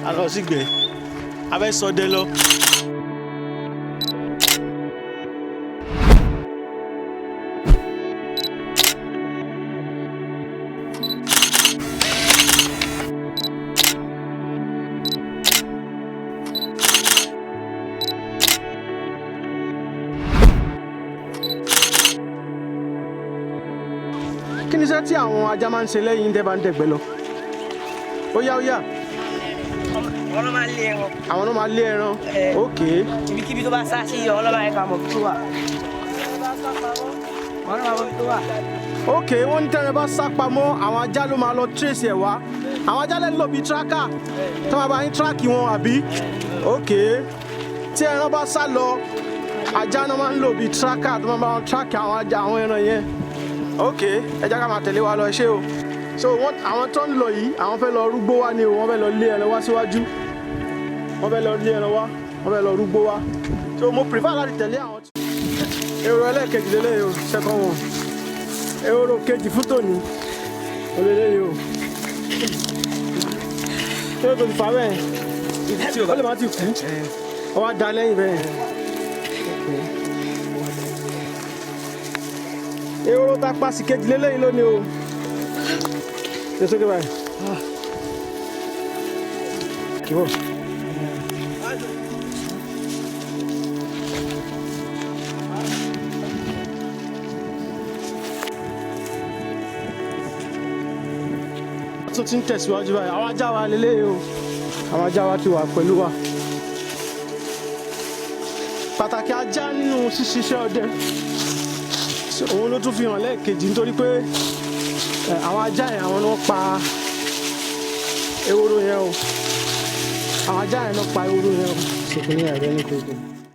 a lọ sígbẹ́ a fẹ́ ṣọdẹ lọ. Kí ni iṣẹ́ tí àwọn ajá máa ń ṣe lẹ́yìn tẹ́ bá ń dẹ̀gbẹ́ lọ? Ó yá. Àwọn ló máa lé ẹran. Àwọn ló máa lé ẹran. Ok. Ibikíbi tó bá sá sí àwọn ló máa yẹ ká mọ̀ tó wà. Àwọn ló máa mọ̀ tó wà. Ok, wọ́n ní tẹ́rẹ bá sá pamọ́ àwọn ajá ló máa lọ trace ẹ̀ wá. Àwọn ajá lè lò bí tracker tó máa bá yín track wọn àbí? Ok. Tí ẹran bá sá lọ ajá náà máa ń lò bí tracker tó máa bá wọn track àwọn ajá àwọn ẹran yẹn. Ok, ẹ jẹ́ ká máa tẹ̀lé wa lọ ṣé o. So àwọn tó ń lọ yìí àwọn fẹ́ lọ rúgbó wá ni o, wọ́n fẹ́ lọ lé ẹran wá síwájú. Wọ́n fẹ́ lọ lé ẹran wá, wọ́n fẹ́ lọ rúgbó wá. So mo prefer láti tẹ̀lé àwọn tí. Èrò ẹlẹ́ẹ̀kejì lélẹ́yìí o, second one. Èrò kejì fún tòní olélẹ́yìí o. Ṣé o tó ti fà bẹ́ẹ̀? Ó lè má ti kú. Ó wá da lẹ́yìn bẹ́ẹ̀. Èrò tá pa sí kejì lélẹ́yìí lónìí o. Ṣé sókè báyìí? Kí wọ́n. Tó ti ń tẹ̀síwájú báyìí, àwọn ajá wa lélẹ́yìí o. Àwọn ajá wa ti wà pẹ̀lú wa. Pàtàkì ajá nínú ṣíṣiṣẹ́ ọdẹ. Òun ló tún fi hàn lẹ́ẹ̀kejì nítorí pé àwọn ajá yẹn àwọn náà pa ehoro yẹn o. Àwọn ajá yẹn náà pa ehoro yẹn o. Ṣèkínní àìrẹ́ ní gbogbo.